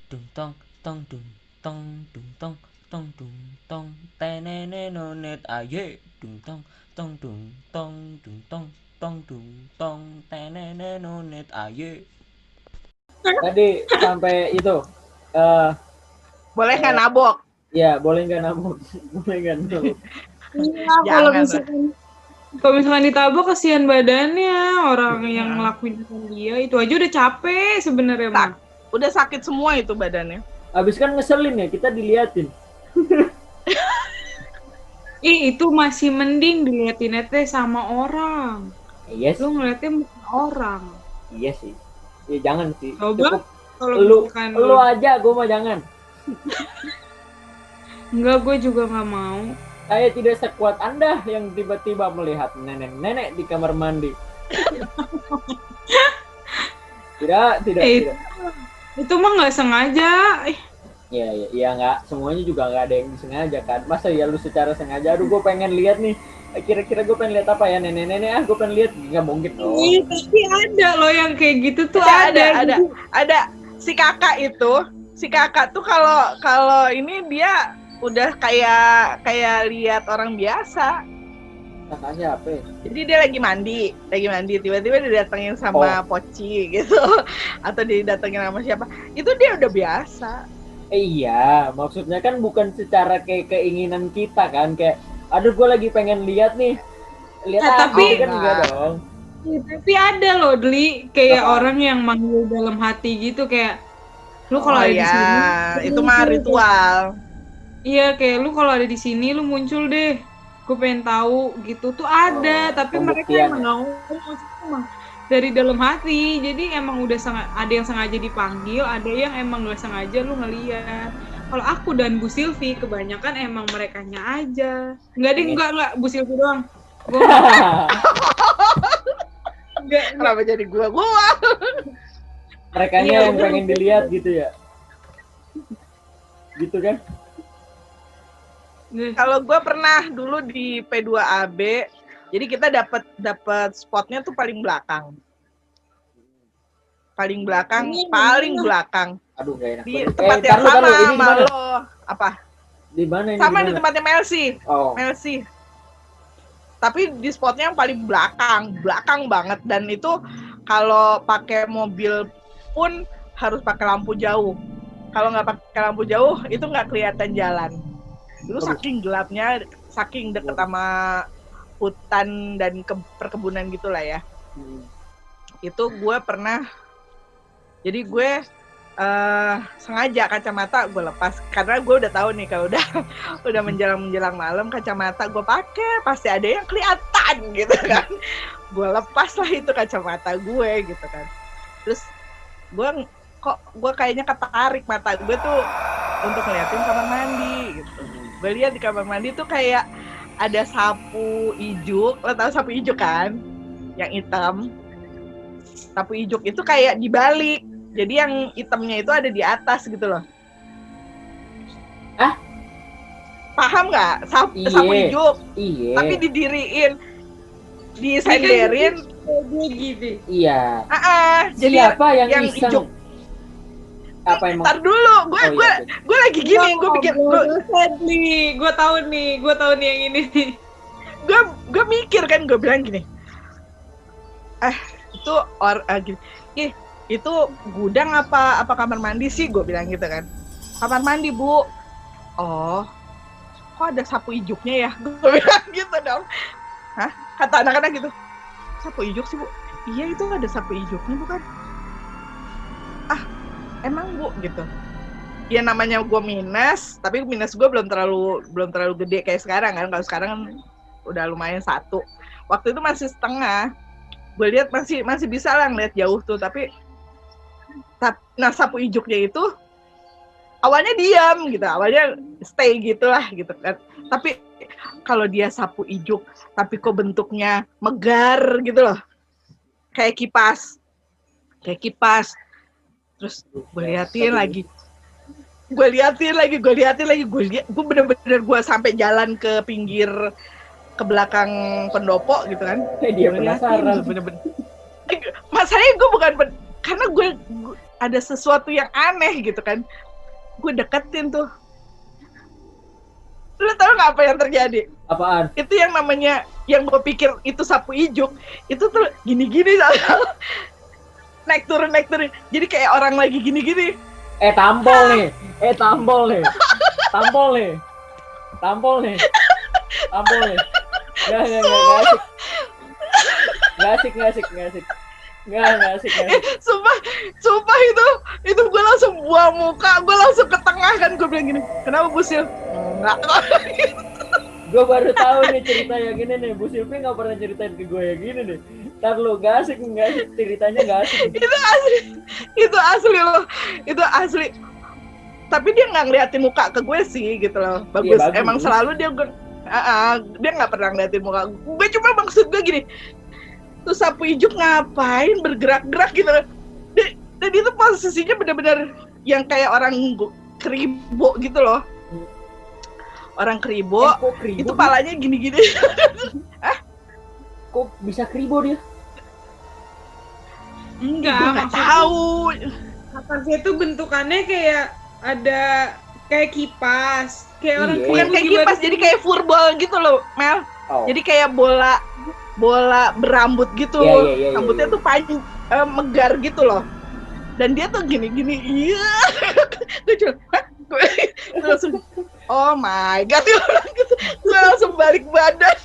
dung tong tong dung tong dung tong tong dung tong tenenenonet aye dung tong dung tong dung tong tenenenonet aye. Tadi sampai itu eh Boleh nggak nabok? ya boleh nggak nabok? Boleh nggak nabok? Iya, Jangan lah. kalau misalkan ditabok kasihan badannya orang yang ngelakuin itu dia, itu aja udah capek sebenarnya mah. Udah sakit semua itu badannya. Habis kan ngeselin ya kita diliatin. Itu masih mending diliatin teh sama orang. Iya Lu sih. ngeliatnya muka orang. Iya sih. Ya jangan sih. Coba Cukup kalau lu misalkan lu aja, gue mah jangan. enggak, gue juga nggak mau. Saya tidak sekuat Anda yang tiba-tiba melihat nenek-nenek di kamar mandi. Tidak. Itu mah nggak sengaja. Ya nggak, semuanya juga nggak ada yang disengaja kan. Masa ya lu secara sengaja, aduh gue pengen lihat nih. Kira-kira gue pengen lihat apa ya, nenek-nenek, gue pengen lihat. Nggak mungkin dong. Iya, tapi ada loh yang kayak gitu tuh Ada. Si kakak tuh kalau ini dia udah kayak lihat orang biasa. Kakaknya apa ya? Jadi dia lagi mandi, tiba-tiba didatengin sama Poci gitu, atau didatengin sama siapa, itu dia udah biasa. Iya, maksudnya kan bukan secara kayak keinginan kita kan, kayak aduh gue lagi pengen lihat nih, tapi kan enggak dong. Tapi ada loh Dli, kayak Apa? orang yang manggil dalam hati gitu, kayak lu kalau ada di sini itu mah ritual. Iya, kayak lu kalau ada di sini lu muncul deh, gue pengen tahu gitu tuh ada. Tapi mereka emang nggak ngomong dari dalam hati, jadi emang udah ada yang sengaja dipanggil, ada yang emang nggak sengaja lu ngeliat. Kalau aku dan Bu Silvi kebanyakan emang merekanya aja. Enggak Bu Silvi doang. Kenapa jadi gua? Merekanya yang pengen dilihat gitu ya. Gitu kan? Kalau gue pernah dulu di P2AB, jadi kita dapat spotnya tuh paling belakang. Paling belakang. Aduh, gak enak. Di tempat yang sama lo. Apa? Di mana ini? Sama di tempatnya Melsi. Oh. Melsi. Tapi di spotnya yang paling belakang banget, dan itu kalau pakai mobil pun harus pakai lampu jauh. Kalau nggak pakai lampu jauh itu nggak kelihatan jalan. Itu saking gelapnya, saking deket sama hutan dan perkebunan gitulah ya. Itu gue pernah, jadi gue sengaja kacamata gue lepas karena gue udah tahu nih kalau udah menjelang malam kacamata gue pakai pasti ada yang kelihatan gitu kan. Gue lepas lah itu kacamata gue gitu kan. Terus gue kayaknya ketarik mata gue tuh untuk ngeliatin kamar mandi gitu. Gue lihat di kamar mandi tuh kayak ada sapu ijuk. Lo tau sapu ijuk kan? Yang hitam. Sapu ijuk itu kayak dibalik. Jadi yang hitamnya itu ada di atas gitu loh. Paham nggak? Sapu ijuk. Iya. Tapi didiriin, disenderin. Gitu. Iya. Jadi siapa yang iseng? ijuk. Apa emang? Ntar dulu, gue lagi gini, gue pikir gue tahu nih yang ini nih. Gue mikir kan, gue bilang gini. Itu gini. Itu gudang apa kamar mandi sih, gue bilang gitu kan. Kamar mandi, Bu. Oh, kok ada sapu ijuknya ya, gue bilang gitu dong. Hah? Kata anak-anak gitu, sapu ijuk sih, Bu? Iya, itu ada sapu ijuknya bukan? Emang, Bu, gitu. Ya namanya gue minus, tapi minus gue belum terlalu gede kayak sekarang kan. Kalau sekarang kan udah lumayan 1. Waktu itu masih setengah. Gue lihat masih bisa lah ngeliat jauh tuh, tapi nah sapu ijuknya itu awalnya diam gitu, awalnya stay gitulah gitu kan. Tapi kalau dia sapu ijuk tapi kok bentuknya megar gitu loh, kayak kipas. Terus gue liatin lagi, gue bener-bener gue sampai jalan ke pinggir, ke belakang pendopo gitu kan. Dia penasaran. Bener-bener. Masalahnya gue bukan karena ada sesuatu yang aneh gitu kan. Gue deketin tuh. Lu tahu nggak apa yang terjadi? Apaan? Itu yang namanya, yang gue pikir itu sapu ijuk, itu tuh gini-gini naik turun. Jadi kayak orang lagi gini-gini. Tampol nih. Tampol nih. Nggak asik. Sumpah itu gue langsung buang muka, gue langsung ke tengah kan, gue bilang gini, kenapa Bu Sil? Enggak. Gue baru tahu nih cerita yang ini nih, Bu Silvi nggak pernah ceritain ke gue yang gini nih. Ntar lu nggak asik ceritanya nggak asik. Itu asli. Tapi dia nggak ngeliatin muka ke gue sih gitu loh, bagus. Iya, Emang selalu dia dia nggak pernah ngeliatin muka gue, cuma maksud gue gini. Terus sapu ijuk ngapain bergerak-gerak gitu. Dan itu posisinya benar-benar yang kayak orang kribo gitu loh. Orang kribo, itu palanya gini-gini. Kok bisa kribo dia? Enggak, Nggak tahu. Atasnya itu bentukannya kayak ada kayak kipas, kayak orang Bukan kayak kipas, jadi kayak furball gitu loh, Mel. Jadi kayak bola berambut gitu. Iya. Rambutnya tuh panjang, megar gitu loh. Dan dia tuh gini-gini. Iya. Gue langsung, oh my god, gitu. Gue langsung balik badan.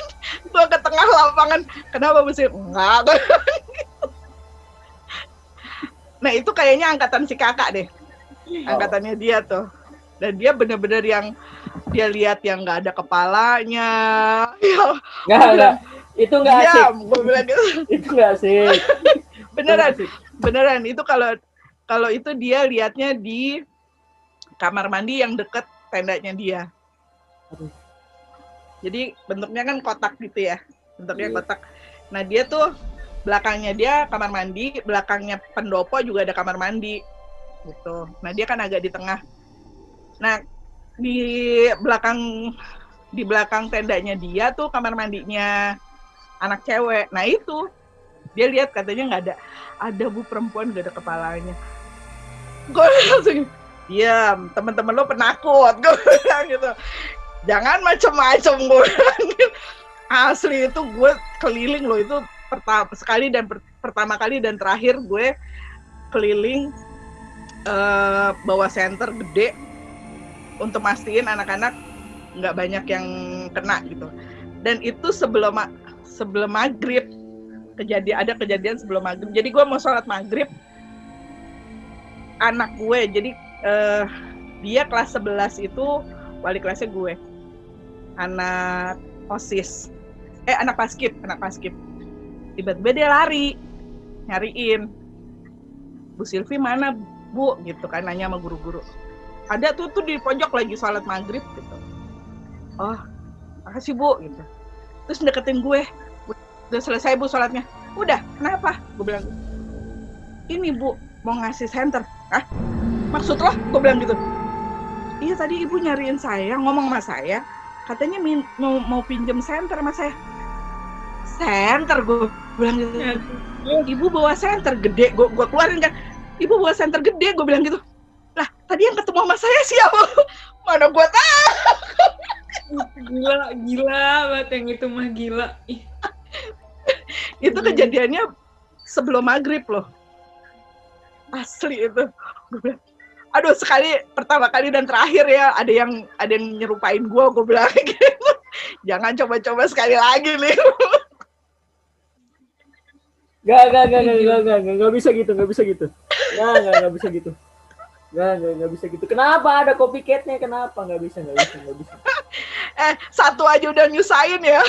Gue ke tengah lapangan. Kenapa mesti? Enggak. Nah itu kayaknya angkatan si kakak deh. Angkatannya dia tuh. Dan dia bener-bener yang dia lihat yang nggak ada kepalanya. Nggak. Itu nggak asik. Iya, gue bilang gitu. Itu nggak asik. Beneran. Itu kalau itu dia liatnya di kamar mandi yang deket tendanya dia. Jadi bentuknya kan kotak gitu ya. Bentuknya kotak. Nah dia tuh belakangnya dia kamar mandi, belakangnya pendopo juga ada kamar mandi. Gitu. Nah dia kan agak di tengah. Nah di belakang tendanya dia tuh kamar mandinya anak cewek. Nah itu dia lihat katanya nggak ada bu perempuan nggak ada kepalanya. Gue langsung diam, teman-teman lo penakut, gue bilang gitu. Jangan macem-macem, gue bilang gitu. Asli itu gue keliling loh, itu pertama kali dan terakhir gue keliling bawa senter gede untuk mastiin anak-anak nggak banyak yang kena gitu. Dan itu sebelum maghrib, ada kejadian sebelum maghrib. Jadi gue mau sholat maghrib, anak gue, jadi dia kelas 11 itu wali kelasnya gue, anak OSIS, anak paskib. Tiba-tiba dia lari nyariin, Bu Silvi mana Bu, gitu kan, nanya sama guru-guru. Ada tuh di pojok lagi sholat maghrib gitu. Oh, makasih Bu, gitu. Terus deketin gue, udah selesai Bu sholatnya. Udah, kenapa? Gue bilang, ini Bu mau ngasih senter. Hah? Maksud lo? Gue bilang gitu. Iya tadi ibu nyariin saya, ngomong sama saya, katanya mau pinjem senter sama saya. Senter, gue bilang gitu. Ibu bawa senter gede, gue keluarin kan. Ibu bawa senter gede, gue bilang gitu. Lah, tadi yang ketemu sama saya siapa? Mana gue tahu. Gila banget yang itu mah, gila. Itu kejadiannya sebelum maghrib loh. Asli itu. Aduh, pertama kali dan terakhir ya, ada yang nyerupain gue bilang gitu. Jangan coba-coba sekali lagi nih. Gak bisa gitu. Gak bisa gitu. Gak bisa gitu. Kenapa ada copycat-nya? Kenapa? Gak bisa. Satu aja udah nyusahin ya.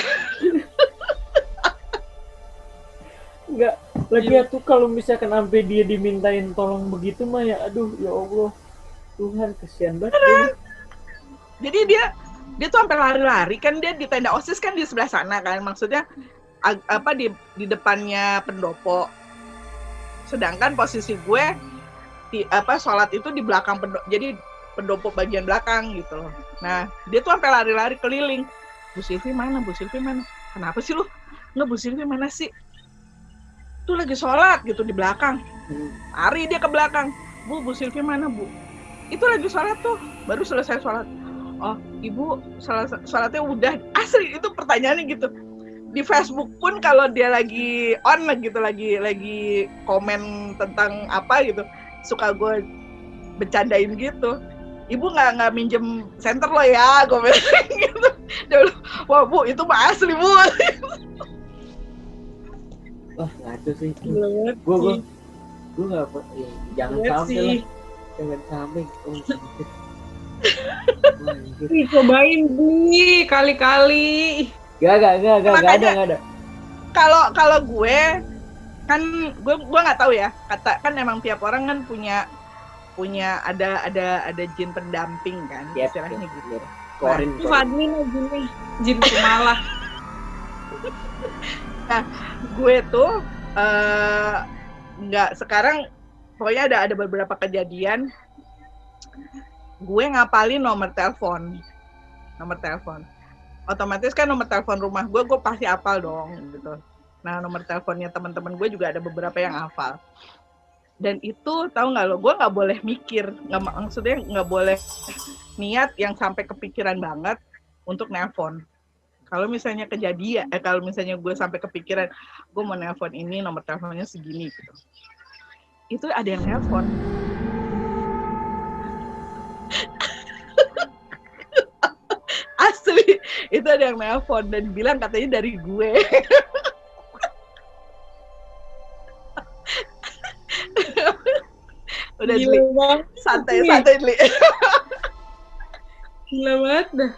Enggak, lagi tuh kalau misalkan sampai dia dimintain tolong begitu mah ya, aduh ya Allah, Tuhan kesian banget. Jadi dia tuh sampai lari-lari kan, dia di tenda OSIS kan di sebelah sana kan, maksudnya di depannya pendopo. Sedangkan posisi gue sholat itu di belakang jadi pendopo bagian belakang gitu loh. Nah dia tuh sampai lari-lari keliling. Bu Silvi mana? Kenapa sih lu? Nggak, Bu Silvi mana sih? Tuh lagi sholat gitu di belakang. Lari dia ke belakang. Bu Sylvia mana Bu? Itu lagi sholat tuh, baru selesai sholat. Oh ibu sholatnya udah. Asli itu pertanyaannya gitu. Di Facebook pun kalau dia lagi on gitu, lagi komen tentang apa gitu, suka gue bercandain gitu. Ibu nggak minjem senter lo ya, gue bilang gitu. Dia bilang, wah Bu itu mah asli Bu. Wah ngaco sih. Gue nggak ya, jangan sampai lah, jangan sampai. Cobain Bi kali-kali. Gak ada. Kalau gue kan gue nggak tahu ya, kata kan emang tiap orang kan punya ada jin pendamping kan, istilahnya gitu. Korin. Fadli nih jin pemalah. Nah, gue tuh nggak sekarang, pokoknya ada beberapa kejadian gue ngapalin nomor telepon. Otomatis kan nomor telepon rumah gue pasti hafal dong gitu. Nah nomor teleponnya teman-teman gue juga ada beberapa yang hafal. Dan itu tahu nggak lo, gue nggak boleh mikir, maksudnya nggak boleh niat yang sampai kepikiran banget untuk nelpon. Kalau misalnya kejadian, kalau misalnya gue sampai kepikiran, gue mau nelpon ini nomor teleponnya segini gitu, itu ada yang nelpon. Asli, itu ada yang nelpon dan bilang katanya dari gue. Udah Dli, santai Dli. Gila banget dah.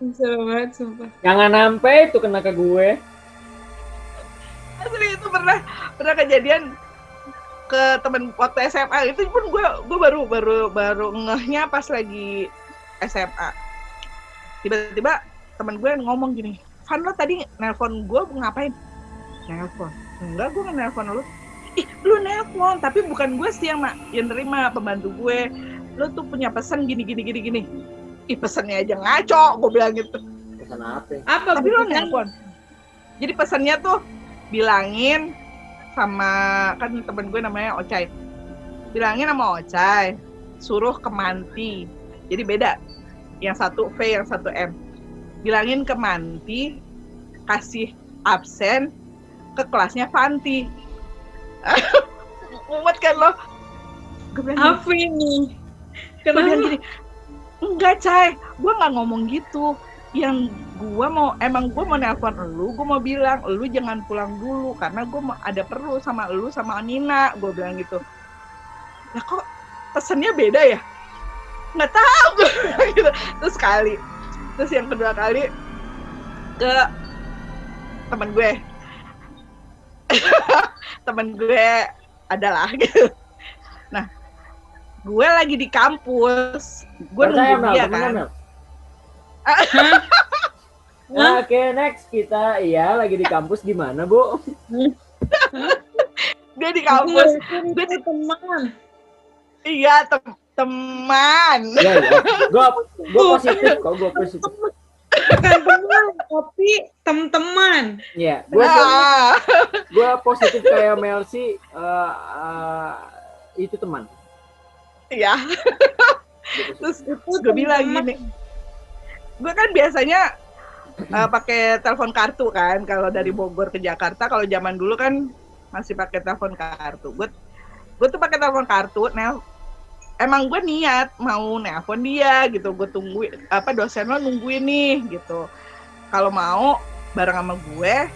Bisa banget sumpah. Jangan sampai itu kena ke gue. Asli itu pernah kejadian ke temen waktu SMA. Itu pun gue baru ngehnya pas lagi SMA. Tiba-tiba temen gue ngomong gini, Van lo tadi nelpon gue ngapain? Nelpon? Enggak, gue nggak nelpon lo. Ih, lu nelpon, tapi bukan gue sih yang nerima, pembantu gue. Lu tuh punya pesan gini. Ih, pesannya aja ngaco, gue bilang gitu. Pesan apa? Tapi lu nelpon. Jadi pesannya tuh bilangin sama, kan temen gue namanya Ocai. Bilangin sama Ocai, suruh ke Manti. Jadi beda. Yang satu V, yang satu M. Bilangin ke Manti, kasih absen ke kelasnya Fanti. Mumet kan lo? Gue bilang apa ini? Kenapa? Bilang gini, enggak Cai, gue nggak ngomong gitu. Yang gue mau nelpon lu, gue mau bilang lu jangan pulang dulu karena gue ada perlu sama lu sama Nina, gue bilang gitu. Lah kok pesannya beda ya? Nggak tahu gue bilang gitu. Terus yang kedua kali ke teman gue. Temen gue adalah gitu. Nah, gue lagi di kampus, gue nunggu dia kan. Oke, next kita lagi di kampus di mana, Bu? Dia di kampus. Gue di teman. Iya, teman. Iya. Gue positif kok, gue positif. Bukan teman, tapi teman. Iya, gue positif kayak Melsi, itu teman. Iya. Terus gue bilang gini, gue kan biasanya pakai telepon kartu kan, kalau dari Bogor ke Jakarta. Kalau zaman dulu kan masih pakai telepon kartu. Gue tuh pakai telepon kartu. Emang gue niat mau nelpon dia gitu, gue tungguin dosen lo nungguin nih gitu. Kalau mau bareng sama gue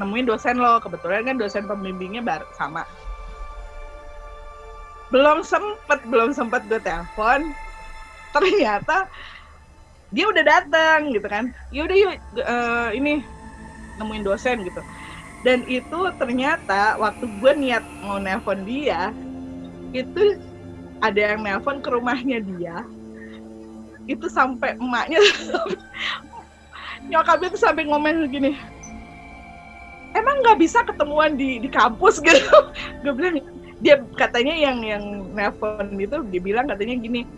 nemuin dosen lo, kebetulan kan dosen pembimbingnya sama. Belum sempet gue telepon, ternyata dia udah datang gitu kan. Yaudah yuk ini nemuin dosen gitu. Dan itu ternyata waktu gue niat mau nelpon dia, itu ada yang nelpon ke rumahnya dia, itu sampai emaknya, nyokapnya tuh sampai ngomel gini, emang nggak bisa ketemuan di kampus gitu. Gue bilang, dia katanya yang nelpon itu, dia bilang katanya gini,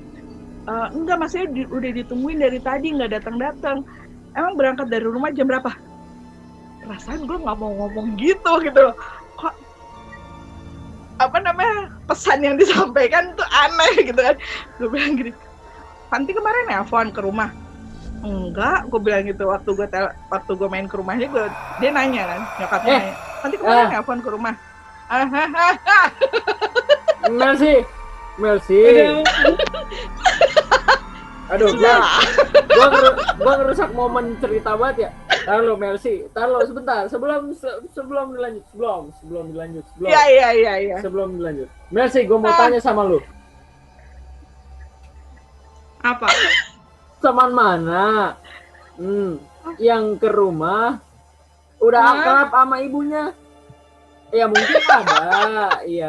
enggak maksudnya udah ditungguin dari tadi nggak datang. Emang berangkat dari rumah jam berapa? Perasaan gue nggak mau ngomong gitu. Kok pesan yang disampaikan tuh aneh gitu kan. Gue bilang gini, Fanti kemarin nelpon ke rumah. Enggak, gue bilang gitu waktu gue main ke rumahnya dia nanya kan, nyokapnya nanya, Fanti kemarin nelpon ke rumah. Mercy. Aduh, gua ngerusak momen cerita banget ya. Taruh Mercy, sebentar sebelum dilanjut. Iya. Sebelum dilanjut. Mercy, gua mau tanya sama lu. Apa? Teman mana? Yang ke rumah udah akrab sama ibunya. Ya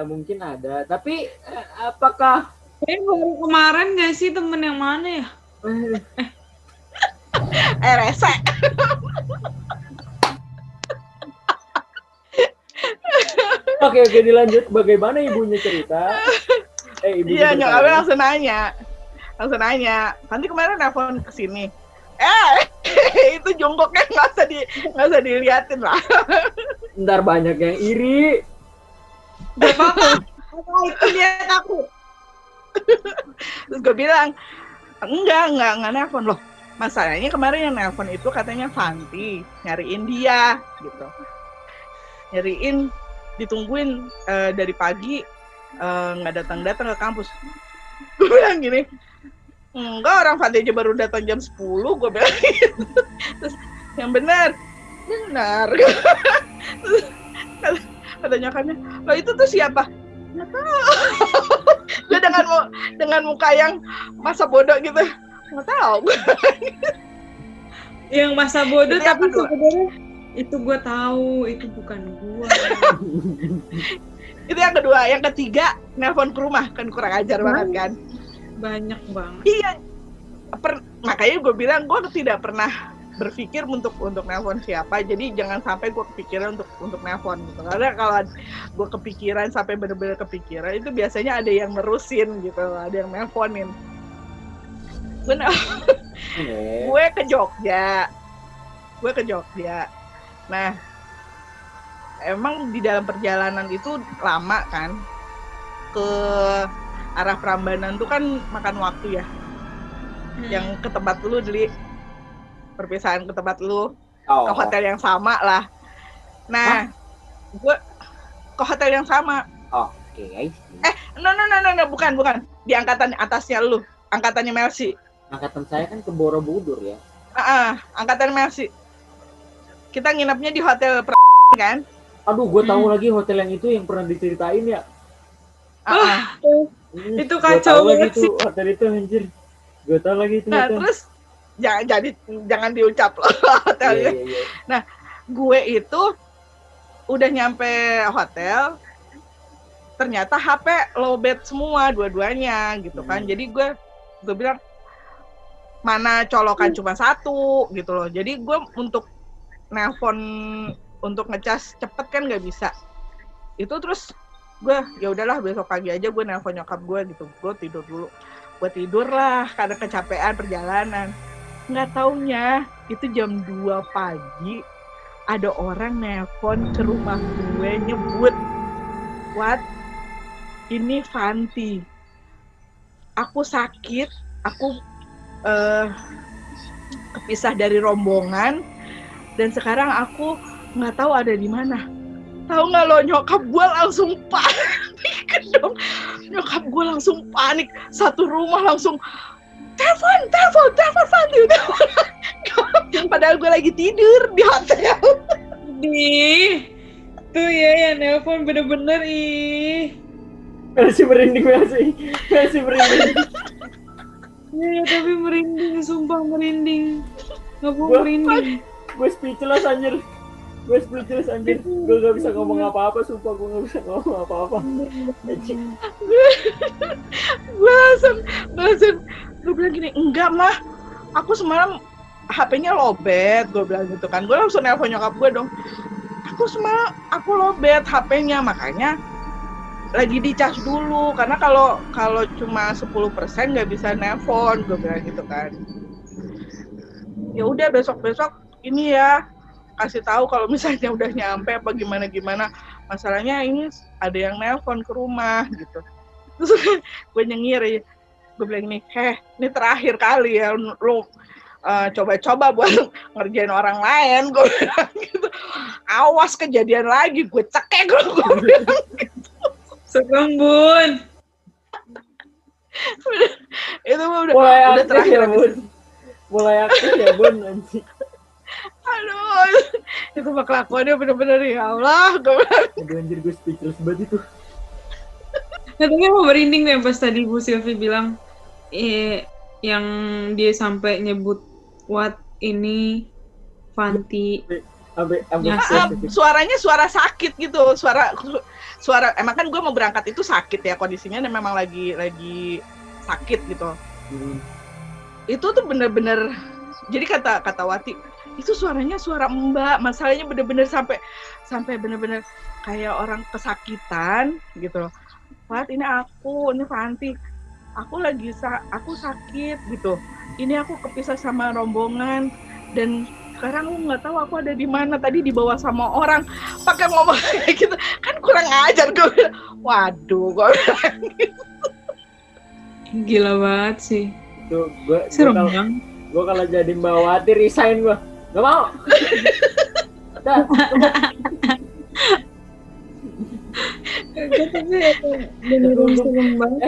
mungkin ada. Tapi apakah Baru kemarin nggak sih temen yang mana ya? Rese. Oke, dilanjut. Bagaimana ibunya cerita? Iya, nyokapnya langsung nanya. Nanti kemarin nelfon ke sini. Itu jongkoknya nggak usah diliatin lah. Ntar banyak yang iri. Gak apa-apa. Itu dia takut. Terus gue bilang, enggak nelfon loh. Masalahnya kemarin yang nelfon itu katanya Fanti, nyariin dia gitu. Nyariin, ditungguin dari pagi nggak datang ke kampus. Gue bilang gini, enggak, orang Fanti aja baru datang jam 10, gue bilang gitu. Terus yang benar. Terus kata nyokapnya, lo itu tuh siapa? Nggak tahu. Dia dengan muka yang masa bodoh gitu, nggak tahu. Yang masa bodoh tapi sebenarnya itu gue tahu, itu bukan gue. Itu yang kedua. Yang ketiga, nelpon ke rumah, kan kurang ajar banget kan. Banyak banget. Iya. Makanya gue bilang gue tidak pernah berpikir untuk nelpon siapa. Jadi jangan sampai gue kepikiran untuk nelpon gitu. Karena kalau gue kepikiran sampai bener-bener kepikiran, itu biasanya ada yang nerusin gitu, ada yang nelponin. Gue ke Jogja. Nah, emang di dalam perjalanan itu lama kan. Ke arah Prambanan tuh kan makan waktu ya. Yang ke tempat lu, perpisahan ke tempat lu, ke hotel yang sama lah. Nah, gue ke hotel yang sama. Oke. No, bukan. Di angkatan atasnya lu, angkatannya Mercy. Angkatan saya kan ke Borobudur ya. Angkatan Mercy. Kita nginepnya di hotel kan? Aduh, gue tahu lagi hotel yang itu yang pernah diceritain ya. Itu kacau banget sih. Hotel itu anjir. Gue tahu lagi itu. Nah, terus jangan diucap loh hotelnya. Iya. Nah, gue itu udah nyampe hotel, ternyata HP lowbat semua dua-duanya gitu kan. Jadi gue bilang, mana colokan cuma satu gitu loh. Jadi gue untuk nelpon untuk ngecas cepet kan nggak bisa. Itu terus gue ya udahlah besok pagi aja gue nelpon nyokap gue gitu. Gue tidur dulu. Gue tidur lah karena kecapean perjalanan. Nggak taunya itu jam 2 pagi ada orang nelpon ke rumah gue nyebut, "What? Ini Fanti. Aku sakit, aku kepisah dari rombongan dan sekarang aku nggak tahu ada di mana." Tahu nggak lo, nyokap gue langsung panik dong. Nyokap gue langsung panik, satu rumah langsung telepon Fanti. Padahal gue lagi tidur di hotel. Tuh ya yang nelpon bener-bener Masih merinding. Iya, tapi merinding, sumpah merinding. Nggak mau merinding. Gue speechless anjir. Gue gak bisa ngomong apa-apa, sumpah gue gak bisa ngomong apa-apa. Gue langsung gue bilang gini, enggak mah, aku semalam HP-nya lowbat, gue bilang gitu kan. Gue langsung nelpon nyokap gue dong. Aku lowbat HP-nya, makanya lagi dicas dulu, karena kalau cuma 10% nggak bisa nelpon, gue bilang gitu kan. Ya udah besok ini ya kasih tahu kalau misalnya udah nyampe apa gimana. Masalahnya ini ada yang nelpon ke rumah gitu. Terus gue nyengir ya, gue bilang nih, ini terakhir kali ya lu coba-coba buat ngerjain orang lain, gue bilang gitu. Awas kejadian lagi, gue cekek lu, gue bilang gitu. Serem, Bun. Itu udah Mulai terakhir ya, Bun. Mulai aktif ya, Bun, nanti. Aduh, itu kelakuannya bener-bener ya Allah, gue bilang. Aduh anjir, gue speechless banget itu. Nah, tapi mau merinding deh pas tadi Bu Sylvie bilang yang dia sampai nyebut what ini Fanti. Suaranya suara sakit gitu, suara emang kan gue mau berangkat itu sakit ya, kondisinya memang lagi sakit gitu. Itu tuh bener-bener, jadi kata Wati, itu suaranya suara Mbak, masalahnya bener-bener sampai bener-bener kayak orang kesakitan gitu. Wat, ini Fanti, aku sakit gitu. Ini aku kepisah sama rombongan dan sekarang lu nggak tahu aku ada di mana, tadi dibawa sama orang, pakai ngomong kayak gitu, kan kurang ajar gue bilang. Waduh, gue bilang gitu. Gila banget sih. Tuh, gue kalau jadi Mbak Wati resign gue, gak mau.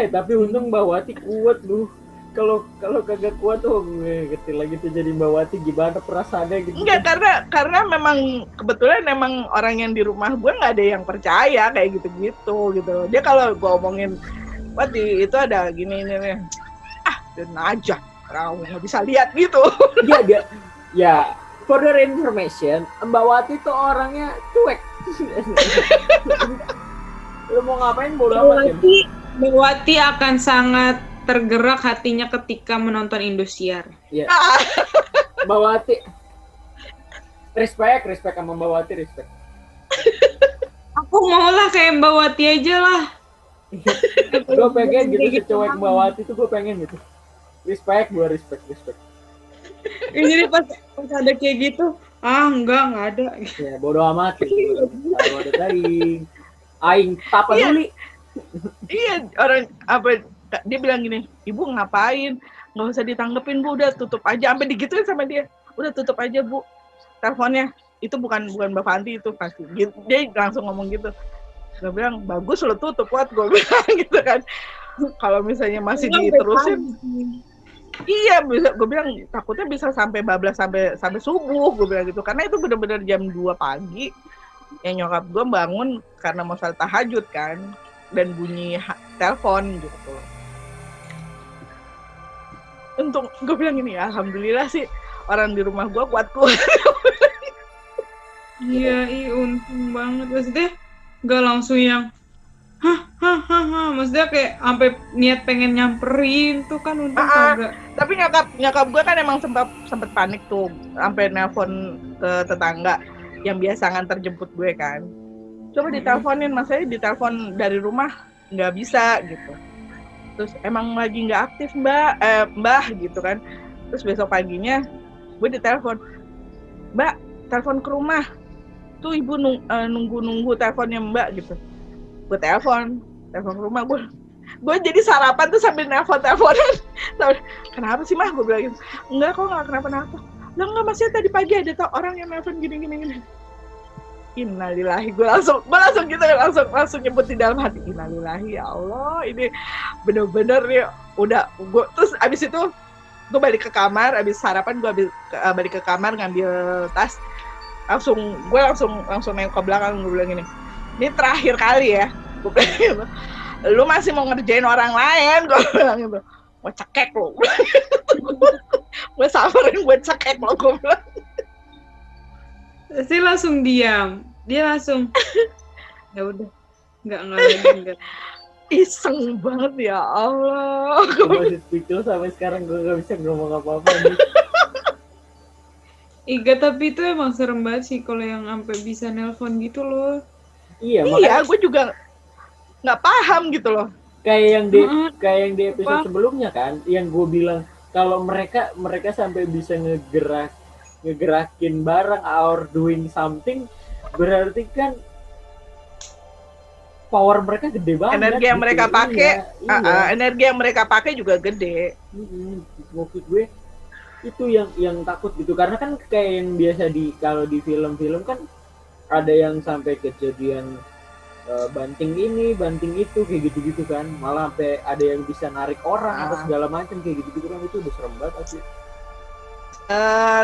Tapi untung Mbak Wati kuat lu. Kalau kagak kuat tuh ngerti lagi tuh jadi Mbak Wati gimana perasaannya gitu. Enggak, karena memang kebetulan memang orang yang di rumah gue nggak ada yang percaya kayak gitu. Dia kalau gue omongin, Wati itu ada gini nih, dan aja, kau nggak bisa lihat gitu. Iya ya. For your information, Mbak Wati tuh orangnya cuek. Lu mau ngapain bodo amat ya? Mbak Wati akan sangat tergerak hatinya ketika menonton Indosiar. Iya. Mbak Wati. Respect sama Mbak Wati, respect. Aku maulah kayak Mbak Wati aja lah. Gue pengen gitu, secuek Mbak Wati tuh gue pengen gitu. Respect. Jadi pas ada kayak gitu, enggak ada. Ya bodo amat gitu. Kalau ada aing tak peduli. Iya, orang apa dia bilang gini, ibu ngapain, nggak usah ditanggepin Bu, udah tutup aja, sampai digituin sama dia, udah tutup aja Bu teleponnya, itu bukan Mbak Fanti itu pasti, dia langsung ngomong gitu. Gue bilang bagus lo tutup, buat gue bilang gitu kan. Kalau misalnya masih diterusin, iya bisa, gue bilang takutnya bisa sampai bablas sampai subuh, gue bilang gitu, karena itu benar-benar jam 2 pagi yang nyokap gue bangun karena mau salat tahajud kan, dan bunyi telepon gitu. Untuk gue bilang gini, alhamdulillah sih orang di rumah gue kuat. Iya, untung banget. Maksudnya gak langsung yang maksudnya kayak sampai niat pengen nyamperin tuh kan, untung kagak. Tapi nyokap gue kan emang sempat panik tuh, sampai nelpon ke tetangga yang biasa nganter jemput gue kan. Coba diteleponin, maksudnya ditelepon dari rumah nggak bisa gitu. Terus emang lagi nggak aktif mbah gitu kan. Terus besok paginya gue ditelepon, Mbak telepon ke rumah, tuh ibu nunggu teleponnya Mbak gitu. Gue telepon ke rumah, gue jadi sarapan tuh sambil teleponan. Kenapa sih mah, gue bilang gitu. Enggak kok, nggak kenapa-napa. Lah enggak, masih tadi pagi ada orang yang nelfon gini. Innalillahi, gue langsung gitu, langsung nyebut di dalam hati, innalillahi, ya Allah, ini bener-bener nih udah. Gue terus abis itu gue balik ke kamar, abis sarapan gue balik ke kamar ngambil tas, langsung nengok ke belakang, gue bilang ini terakhir kali ya, gue bilang gitu. Lu masih mau ngerjain orang lain, gue bilang gitu, gue cekek lo, gue samperin, gue cekek lo, gue bilang. Dia langsung diam, dia langsung ya udah, enggak. Iseng banget ya Allah. Gue masih speechless sampai sekarang, gue gak bisa ngomong apa-apa nih. Iya, tapi itu emang serem banget sih kalau yang sampai bisa nelpon gitu loh. Iya, makanya gue juga nggak paham gitu loh. Kayak yang di episode sebelumnya kan, yang gue bilang kalau mereka sampai bisa ngegerakin barang or doing something, berarti kan power mereka gede banget. Energi yang gitu. mereka pakai, iya. energi yang mereka pakai juga gede. Maksud gue itu yang takut gitu, karena kan kayak yang biasa kalau di film-film kan ada yang sampai kejadian banting ini, banting itu, kayak gitu-gitu kan, malah sampai ada yang bisa narik orang atau segala macam kayak gitu-gitu kan, itu udah serem banget asli.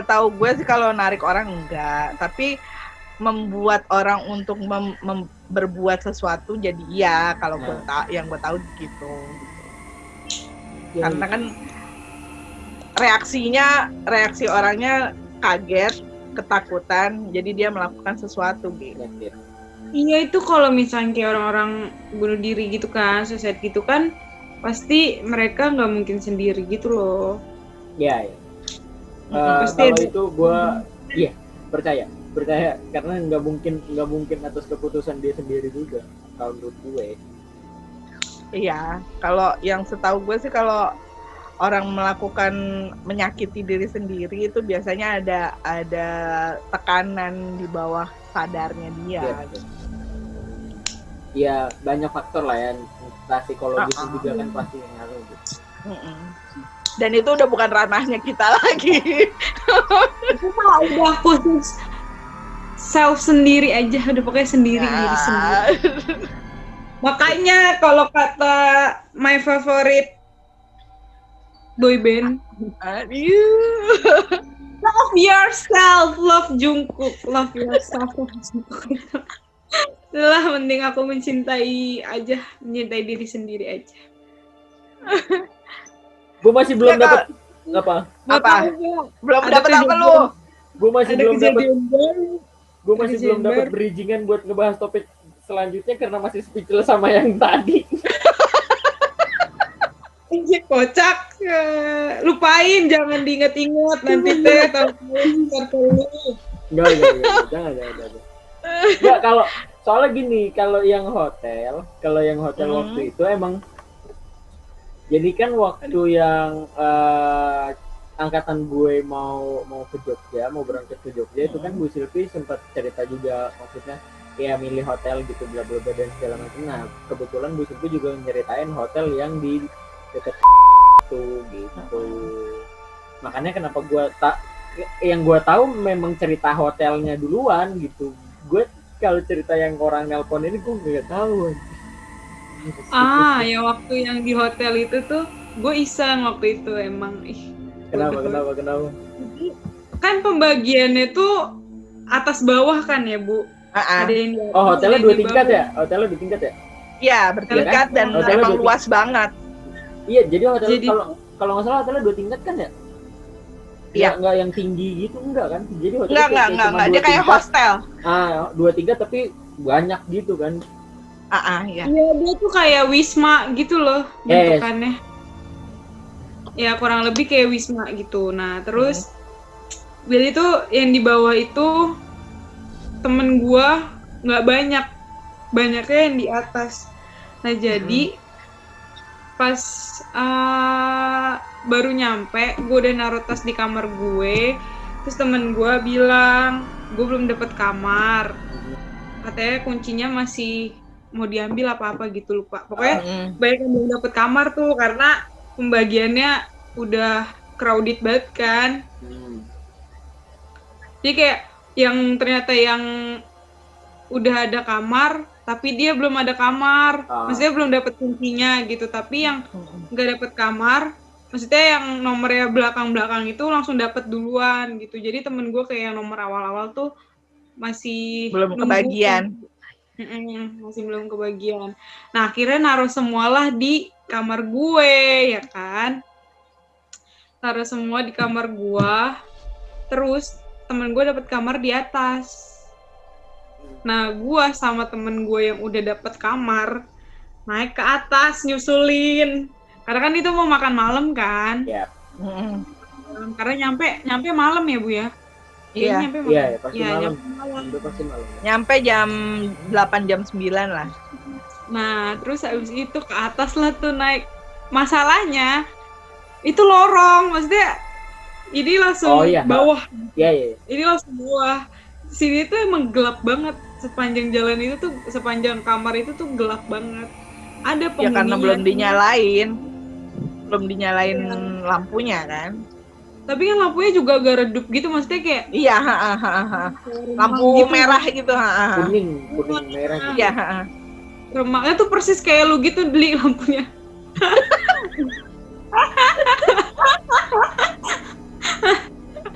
Tahu gue sih kalau narik orang enggak, tapi membuat orang untuk berbuat sesuatu jadi iya, kalau gue yang gue tahu gitu. Karena kan reaksi orangnya kaget, ketakutan, jadi dia melakukan sesuatu gitu. Iya, itu kalau misalnya kayak orang-orang bunuh diri gitu kan, suicide gitu kan, pasti mereka nggak mungkin sendiri gitu loh. Iya. Kalau itu gue percaya karena nggak mungkin atas keputusan dia sendiri juga kalau menurut gue. Iya, kalau yang setahu gue sih kalau orang melakukan menyakiti diri sendiri itu biasanya ada tekanan di bawah sadarnya dia. Iya, banyak faktor lah ya, psikologis juga kan pasti yang ngaruh gitu. Dan itu udah bukan ranahnya kita lagi. Udah khusus self sendiri aja, udah pokoknya sendiri diri sendiri. Makanya kalau kata my favorite boy band, love yourself, love Jungkook, love yourself, love Jungkook. Itulah mending aku mencintai diri sendiri aja. Gue masih belum dapat apa? Belum dapat apa lu? Gue masih belum dapat bridgingan buat ngebahas topik selanjutnya karena masih speechless sama yang tadi. Ini kocak, lupain, jangan diinget-inget nanti teh tahu Enggak, jangan. Enggak, kalau soalnya gini, kalau yang hotel waktu itu emang jadi kan waktu yang angkatan gue mau ke Jogja, mau berangkat ke Jogja itu kan Bu Silvi sempat cerita juga, maksudnya ya milih hotel gitu bla bla bla dan segala macam. Nah, kebetulan Bu Silvi juga nyeritain hotel yang di dekat itu gitu. Makanya kenapa yang gue tahu memang cerita hotelnya duluan gitu. Gue kalau cerita yang orang nelpon ini gue nggak tahu. Ya waktu yang di hotel itu tuh gue iseng waktu itu emang. Kenapa? Kan pembagiannya tuh atas bawah kan ya Bu? Ada yang di atas, hotelnya 2 tingkat ya? Hotelnya 2 tingkat ya? Iya, bertingkat dan emang luas banget. Iya, jadi hotel kalau nggak salah hotelnya 2 tingkat kan ya? Iya. Nggak yang tinggi gitu, enggak kan? Jadi hotelnya enggak. Dia kayak hostel. 2 tingkat tapi banyak gitu kan? Iya. Iya, dia tuh kayak wisma gitu loh bentukannya. Ya kurang lebih kayak wisma gitu. Nah terus jadi tuh yang di bawah itu temen gua nggak banyaknya yang di atas. Nah jadi pas baru nyampe, gue udah naruh tas di kamar gue, terus temen gue bilang gue belum dapet kamar, katanya kuncinya masih mau diambil apa gitu, lupa. Pokoknya banyak yang belum dapet kamar tuh karena pembagiannya udah crowded banget kan. Jadi kayak yang ternyata yang udah ada kamar tapi dia belum ada kamar, maksudnya belum dapet kuncinya gitu. Tapi yang nggak dapet kamar, maksudnya yang nomornya belakang itu langsung dapet duluan gitu. Jadi temen gue kayak yang nomor awal-awal tuh masih belum kebagian. Masih belum kebagian. Nah akhirnya naruh semualah di kamar gue ya kan, taruh semua di kamar gue. Terus temen gue dapet kamar di atas. Nah gue sama temen gue yang udah dapet kamar naik ke atas nyusulin, karena kan itu mau makan malam kan. Karena nyampe malam ya Bu ya. Iya, pasti malam. Nyampe jam 8, jam 9 lah. Nah, terus habis itu ke atas lah tuh naik. Masalahnya itu lorong, maksudnya ini langsung bawah. Iya. Ini langsung bawah. Sini tuh emang gelap banget. sepanjang jalan itu tuh, sepanjang kamar itu tuh gelap banget. Ada Ya penghuninya. karena belum dinyalain lampunya kan. Tapi kan lampunya juga agak redup gitu, maksudnya kayak Iya, lampu gitu. merah gitu. Kuning merah gitu. Iya. Remaknya tuh persis kayak lu gitu beli lampunya.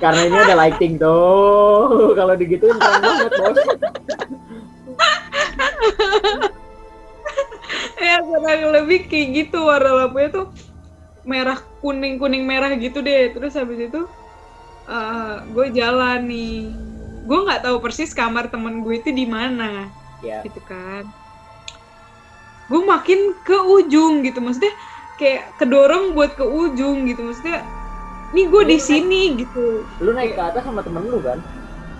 Karena ini ada lighting tuh. Kalau digituin terang banget, Bos. Ya kurang lebih kayak gitu, warna lampunya tuh merah kuning merah gitu deh. Terus habis itu gue jalan nih, gue nggak tahu persis kamar temen gue itu di mana, gitu kan. Gue makin ke ujung gitu, maksudnya kayak kedorong buat ke ujung gitu, maksudnya nih gue di sini gitu. Lu naik ke atas sama temen lu kan?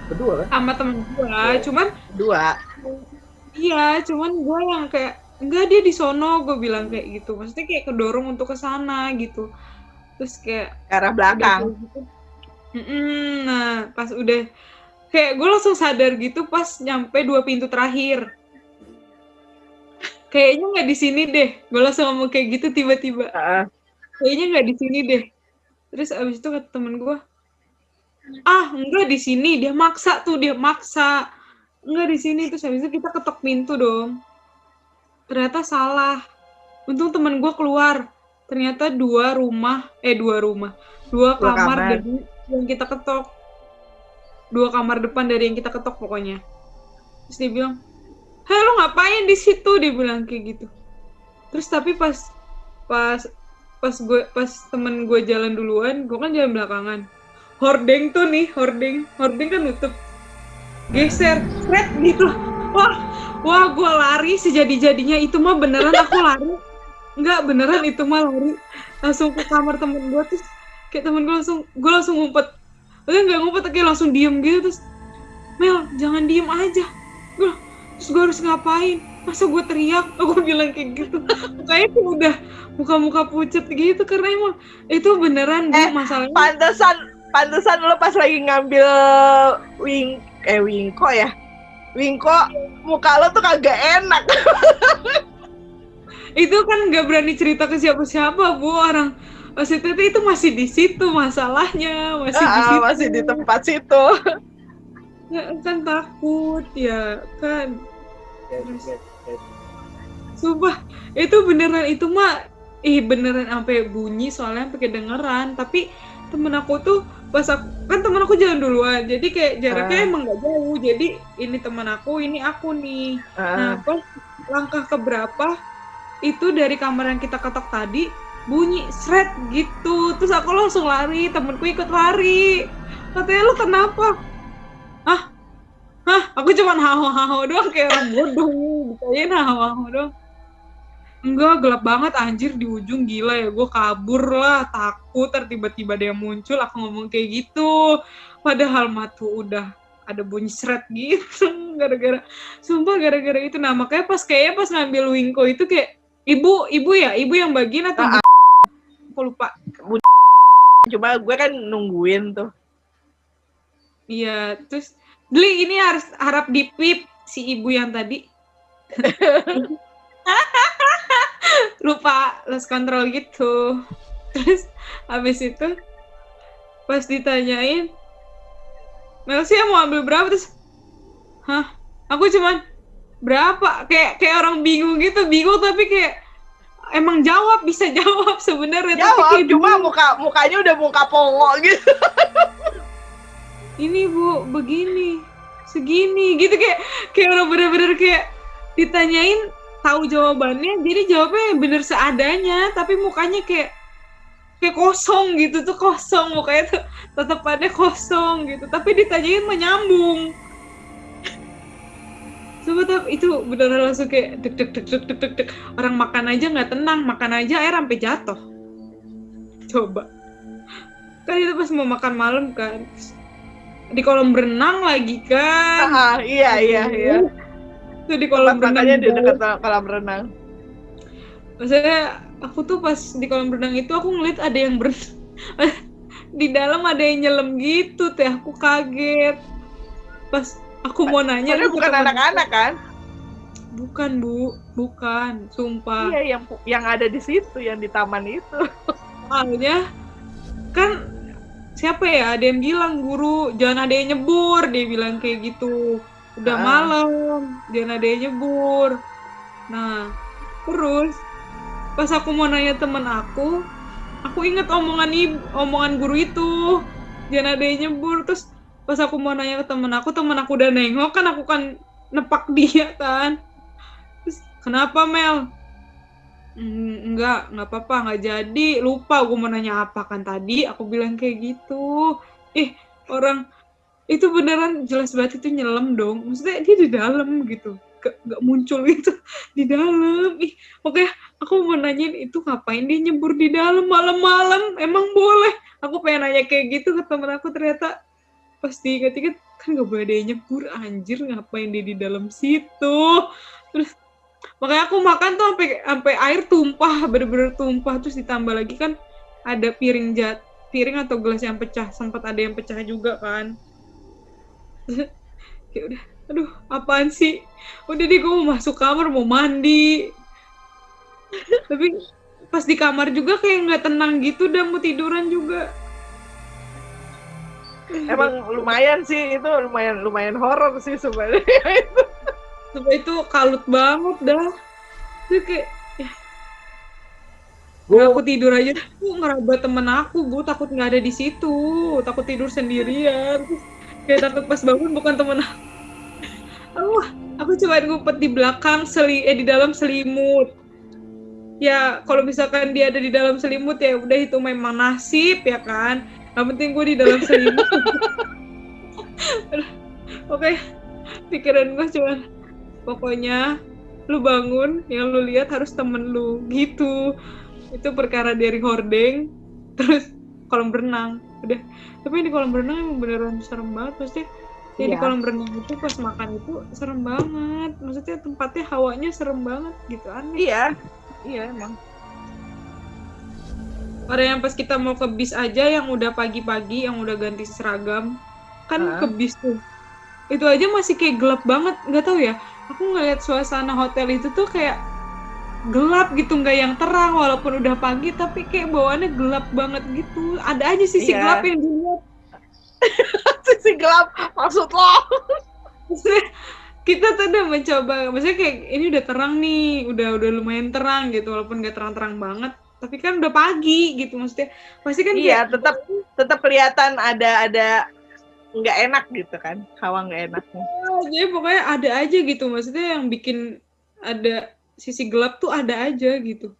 Berdua kan? Sama temen gue, cuman Dua. iya, cuman gue yang kayak enggak, dia di sono, gue bilang kayak gitu, maksudnya kayak kedorong untuk ke sana gitu. Terus kayak Ke arah belakang. gitu. Nah pas udah kayak gue langsung sadar gitu pas nyampe 2 pintu terakhir, kayaknya nggak di sini deh. Gue langsung ngomong kayak gitu tiba-tiba, kayaknya nggak di sini deh. Terus abis itu kata temen gue, enggak di sini. Dia maksa enggak di sini. Terus abis itu kita ketok pintu dong, ternyata salah. Untung temen gue keluar, ternyata dua kamar dari yang kita ketok, 2 kamar depan dari yang kita ketok pokoknya. Terus dia bilang, "Hei, lo ngapain di situ?" Dia bilang kayak gitu. Terus tapi pas temen gue jalan duluan, gue kan jalan belakangan. Hordeng kan nutup, geser, seret gitu. Wah, gue lari sejadi-jadinya. Itu mah beneran aku lari. Enggak, beneran itu mah lari. Langsung ke kamar temen gue, terus kayak temen gue langsung ngumpet. Enggak ngumpet, kayak langsung diem gitu. Terus, "Mel, jangan diem aja." Terus gue harus ngapain? Masa gue teriak? Aku bilang kayak gitu. Mukanya tuh udah muka-muka pucet gitu, karena emang itu beneran masalahnya. Pantesan lo pas lagi ngambil Wingko ya. Wingko, muka lo tuh kagak enak. Itu kan nggak berani cerita ke siapa-siapa, Bu. Orang maksudnya itu masih di situ masalahnya, masih di situ. Masih di tempat situ. Ya kan takut ya kan. Sumpah, itu beneran, itu mah beneran sampai bunyi, soalnya sampai kedengeran. Tapi temen aku tuh temen aku jalan duluan, jadi kayak jaraknya emang nggak jauh. Jadi ini temen aku, ini aku nih. Nah pas langkah keberapa itu dari kamar yang kita ketok tadi bunyi seret gitu. Terus aku langsung lari, temenku ikut lari. Katanya, "Lu kenapa?" Aku cuma haho-haho doang kayak orang bodoh, ditanyain haho-haho doang. Enggak, gelap banget anjir di ujung, gila ya. Gue kabur lah, takut tiba-tiba dia muncul, aku ngomong kayak gitu. Padahal matu udah ada bunyi seret gitu. Gara-gara itu. Nah makanya pas ngambil Wingko itu kayak ibu yang bagiin atau aku lupa. Cuma gue kan nungguin tuh. Iya, terus Dli, ini harap dipip si ibu yang tadi. Lupa lost control gitu. Terus habis itu pas ditanyain, "Melsia mau ambil berapa?" Terus, aku cuman berapa? Kayak orang bingung gitu, tapi kayak emang bisa jawab sebenarnya. Jawab, cuma mukanya udah muka pongo gitu. "Ini Bu, begini, segini," gitu, kayak orang bener-bener kayak ditanyain tahu jawabannya, jadi jawabnya bener seadanya, tapi mukanya kayak kosong gitu tuh, kosong mukanya tuh, tatapannya kosong gitu, tapi ditanyain menyambung. Coba itu beneran langsung kayak deg. Orang makan aja nggak tenang, makan aja air sampai jatuh. Coba. Kan itu pas mau makan malam kan, di kolam renang lagi kan. Iya. Itu di kolam renang. Makanya di dekat kolam renang. Maksudnya aku tuh pas di kolam renang itu aku ngeliat ada yang di dalam ada yang nyelam gitu teh, aku kaget. Pas Aku mau nanya Padahal lu ke bukan temen anak-anak kan? Bukan, Bu. Bukan, sumpah. Iya, yang ada di situ, yang di taman itu. Soalnya kan siapa ya, ada yang bilang guru jangan ada yang nyebur, dia bilang kayak gitu. Udah malam, jangan ada yang nyebur. Nah, terus pas aku mau nanya temen aku inget omongan guru itu, jangan ada yang nyebur. Terus pas aku mau nanya ke temen aku udah nengok kan, aku kan nepak dia kan. Terus kenapa Mel? Enggak apa-apa, nggak jadi. Lupa gue mau nanya apa kan tadi, aku bilang kayak gitu. Orang itu beneran jelas banget itu nyelam dong. Maksudnya dia di dalam gitu. Gak muncul gitu di dalam. Oke, aku mau nanyain itu ngapain dia nyebur di dalam malam-malam? Emang boleh? Aku pengen nanya kayak gitu ke temen aku, ternyata pas diingat-ingat kan gak boleh dia nyebur, anjir, ngapain dia di dalam situ. Terus makanya aku makan tuh sampai air tumpah, bener-bener tumpah. Terus ditambah lagi kan ada piring atau gelas yang pecah, sempat ada yang pecah juga kan. Kayak udah, aduh apaan sih, udah deh gue mau masuk kamar mau mandi. Tapi pas di kamar juga kayak nggak tenang gitu, udah mau tiduran juga. Emang lumayan sih, itu lumayan horor sih sebenarnya. Sampai itu kalut banget dah. Itu kayak aku tidur aja tuh ngeraba temen aku, Bu, takut nggak ada di situ, takut tidur sendirian. Terus kayak takut pas bangun bukan temen aku. Aku coba ngumpet di belakang di dalam selimut. Ya kalau misalkan dia ada di dalam selimut ya udah, itu memang nasib ya kan. Yang penting gue di dalam selimut. Oke, pikiran gue cuman pokoknya lu bangun, yang lu lihat harus temen lu gitu. Itu perkara dari hordeng, terus kolam renang udah. Tapi di kolam renang emang beneran serem banget, pasti ya. Di kolam renang itu pas makan itu serem banget, maksudnya tempatnya hawanya serem banget gitu, aneh. Iya emang. Orang yang pas kita mau ke bis aja, yang udah pagi-pagi, yang udah ganti seragam kan ke bis tuh, itu aja masih kayak gelap banget. Nggak tahu ya, aku ngeliat suasana hotel itu tuh kayak gelap gitu, nggak yang terang walaupun udah pagi, tapi kayak bawaannya gelap banget gitu. Ada aja sisi gelap yang dilihat. Sisi gelap maksud lo? Kita tuh udah mencoba, maksudnya kayak ini udah terang nih, udah lumayan terang gitu, walaupun nggak terang-terang banget, tapi kan udah pagi gitu, maksudnya pasti kan kayak tetap kelihatan ada nggak enak gitu kan, hawa nggak enaknya. Jadi pokoknya ada aja gitu, maksudnya yang bikin ada sisi gelap tuh ada aja gitu.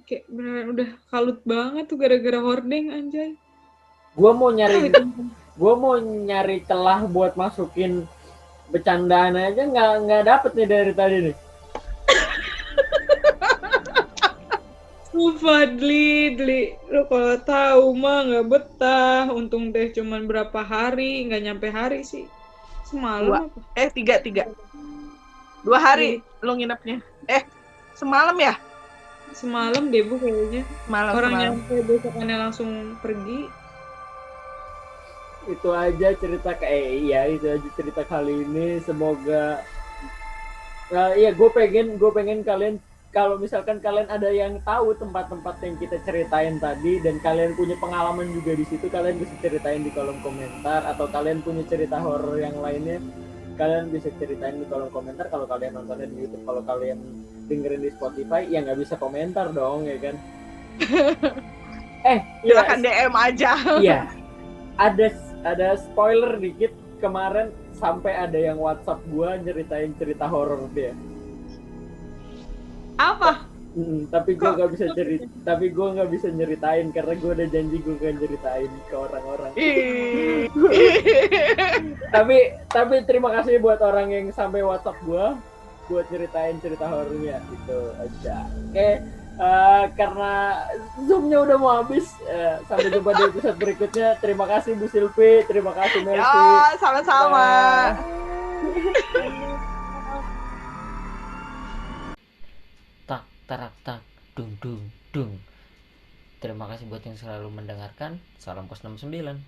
Kayak beneran udah kalut banget tuh gara-gara hordeng, anjay. Gue mau nyari celah buat masukin bercandaan aja nggak dapet nih dari tadi nih. Fadli, lu kalau tahu mah nggak betah. Untung deh cuman berapa hari, nggak nyampe hari sih. Semalam apa? 3 2 hari lu nginepnya. Semalam ya? Semalam deh, Bu, kayaknya. Orang nyampe besokannya langsung pergi. Itu aja cerita itu aja cerita kali ini. Semoga gue pengen kalian, kalau misalkan kalian ada yang tahu tempat-tempat yang kita ceritain tadi dan kalian punya pengalaman juga di situ, kalian bisa ceritain di kolom komentar. Atau kalian punya cerita horor yang lainnya, kalian bisa ceritain di kolom komentar. Kalau kalian nontonnya di YouTube, kalau kalian dengerin di Spotify ya nggak bisa komentar dong, ya kan? Silakan DM aja. Iya, ada spoiler dikit. Kemarin sampai ada yang WhatsApp gua nyeritain cerita horor dia. Apa? Tapi gue nggak bisa nyeritain karena gue udah janji gue gak nyeritain ke orang-orang. tapi terima kasih buat orang yang sampai WhatsApp gue buat nyeritain cerita horornya, itu aja. Oke, karena zoomnya udah mau habis, sampai jumpa di episode berikutnya. Terima kasih Bu Silvi, terima kasih Mercy. Sama-sama. Tarak tak dung dung dung. Terima kasih buat yang selalu mendengarkan. Salam kos 69.